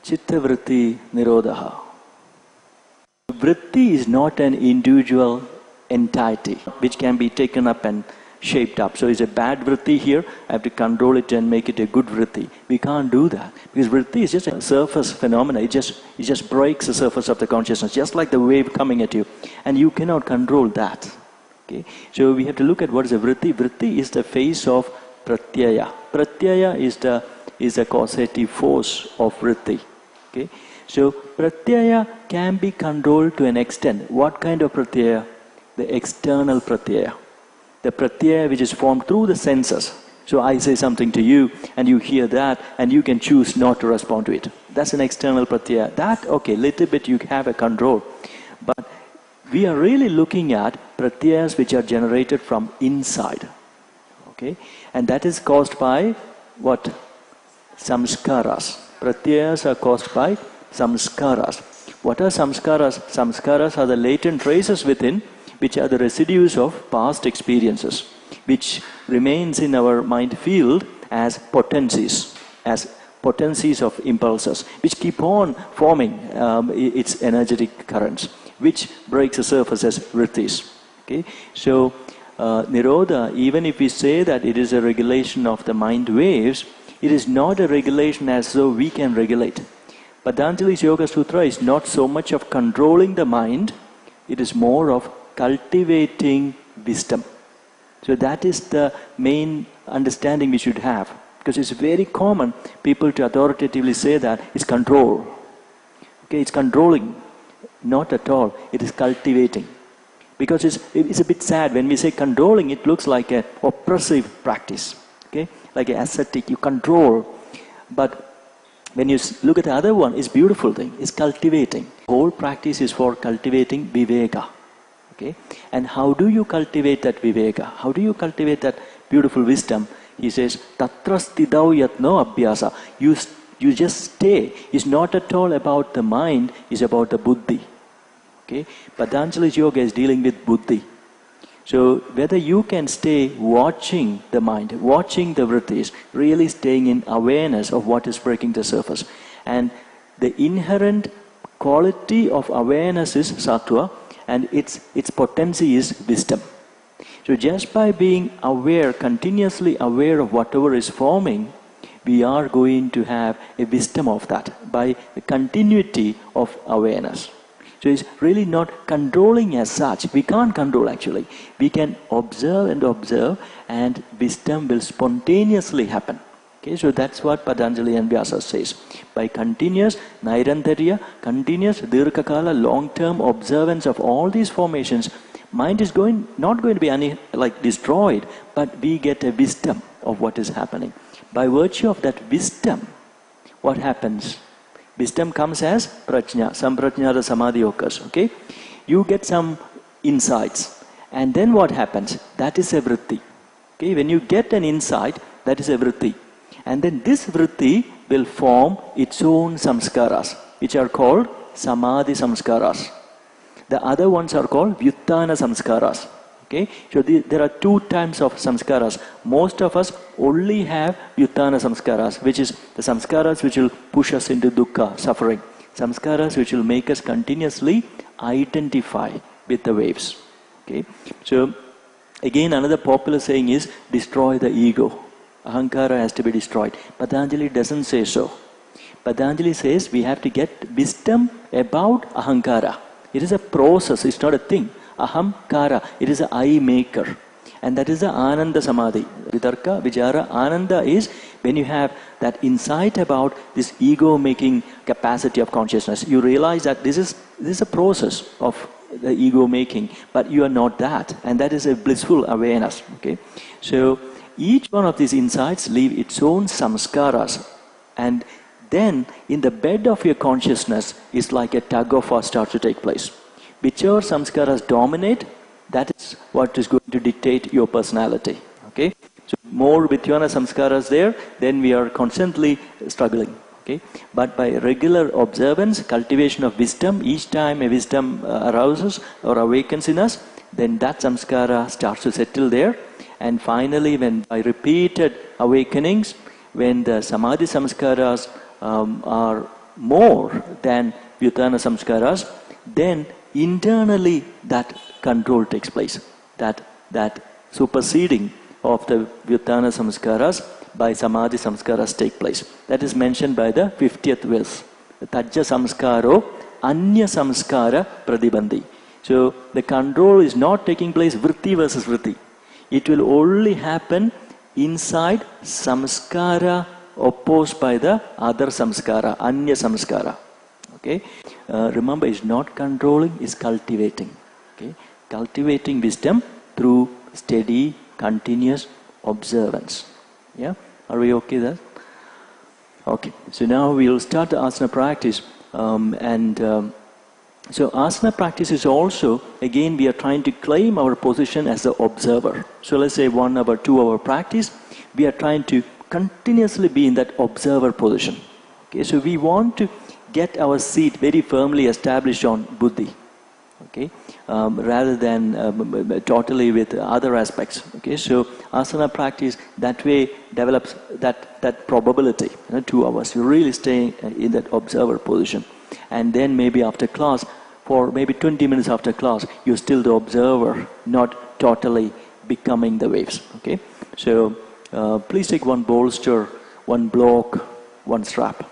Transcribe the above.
yogashchittavrtti nirodhah. Vritti is not an individual entity which can be taken up and shaped up. So it's a bad vritti here, I have to control it and make it a good vritti. We can't do that because vritti is just a surface phenomena. It just breaks the surface of the consciousness, just like the wave coming at you, and you cannot control that. Okay, so we have to look at what is a vritti. Vritti is the face of pratyaya. Pratyaya is the causative force of vritti. Okay, so pratyaya can be controlled to an extent. What kind of pratyaya? The external pratyaya. The pratyaya which is formed through the senses. So I say something to you and you hear that and you can choose not to respond to it. That's an external pratyaya. That, okay, little bit you have a control. But we are really looking at pratyayas which are generated from inside. Okay? And that is caused by what? Samskaras. Pratyayas are caused by samskaras. What are samskaras? Samskaras are the latent traces within, which are the residues of past experiences, which remains in our mind field as potencies of impulses, which keep on forming its energetic currents, which breaks the surface as vrttis. Okay? So, nirodha, even if we say that it is a regulation of the mind waves, it is not a regulation as though we can regulate. Patanjali's Yoga Sutra is not so much of controlling the mind, it is more of cultivating wisdom. So that is the main understanding we should have. Because it's very common people to authoritatively say that it's control. Okay, it's controlling. Not at all. It is cultivating. Because it's a bit sad when we say controlling, it looks like an oppressive practice. Okay, like an ascetic, you control. But when you look at the other one, it's a beautiful thing. It's cultivating. The whole practice is for cultivating viveka. Okay? And how do you cultivate that viveka? How do you cultivate that beautiful wisdom? He says, tatra stidau yatno abhyasa. You just stay. It's not at all about the mind, it's about the buddhi. Okay? Patanjali's yoga is dealing with buddhi. So whether you can stay watching the mind, watching the vrittis, really staying in awareness of what is breaking the surface. And the inherent quality of awareness is sattva, and its potency is wisdom. So just by being aware, continuously aware of whatever is forming, we are going to have a wisdom of that by the continuity of awareness. So it's really not controlling as such. We can't control actually. We can observe and wisdom will spontaneously happen. Okay, so that's what Patanjali and Vyasa says. By continuous nairantarya, continuous dirghakala, long-term observance of all these formations, mind is not going to be destroyed, but we get a wisdom of what is happening. By virtue of that wisdom, what happens? Wisdom comes as prajna, samprajnata samadhi occurs. Okay? You get some insights. And then what happens? That is a vritti. Okay? When you get an insight, that is a vritti. And then this vritti will form its own samskaras, which are called samadhi samskaras. The other ones are called vyuttana samskaras. Okay? So there are two types of samskaras. Most of us only have vyuttana samskaras, which is the samskaras which will push us into dukkha, suffering. Samskaras which will make us continuously identify with the waves. Okay? So again, another popular saying is destroy the ego. Ahankara has to be destroyed. Patanjali doesn't say so. Patanjali says we have to get wisdom about ahankara. It is a process, it's not a thing. Ahamkara, it is an I maker. And that is the Ananda Samadhi. Vitarka, Vichara, Ananda is when you have that insight about this ego-making capacity of consciousness. You realize that this is a process of the ego-making, but you are not that. And that is a blissful awareness. Okay? So, each one of these insights leave its own samskaras. And then, in the bed of your consciousness, is like a tug-of-war starts to take place. Whichever samskaras dominate, that is what is going to dictate your personality. Okay? So more Vityana samskaras there, then we are constantly struggling. Okay? But by regular observance, cultivation of wisdom, each time a wisdom arouses or awakens in us, then that samskara starts to settle there. And finally, when by repeated awakenings, when the samadhi samskaras are more than Vyuttana Samskaras, then internally that control takes place. That superseding of the Vyuttana Samskaras by Samadhi Samskaras take place. That is mentioned by the 50th verse. Tajya Samskaro Anya Samskara Pradibandhi. So the control is not taking place vritti versus vritti. It will only happen inside samskara opposed by the other samskara, anya samskara. Okay? Remember, it's not controlling, it's cultivating. Okay? Cultivating wisdom through steady, continuous observance. Yeah? Are we okay there? Okay. So now we'll start the asana practice. So asana practice is also, again, we are trying to claim our position as the observer. So let's say 1 hour, 2 hour practice, we are trying to continuously be in that observer position. Okay, so we want to get our seat very firmly established on buddhi. Okay, rather than totally with other aspects. Okay, so asana practice that way develops that probability. 2 hours, you really stay in that observer position. And then maybe after class, for maybe 20 minutes after class, you're still the observer, not totally becoming the waves. Okay? So please take one bolster, one block, one strap.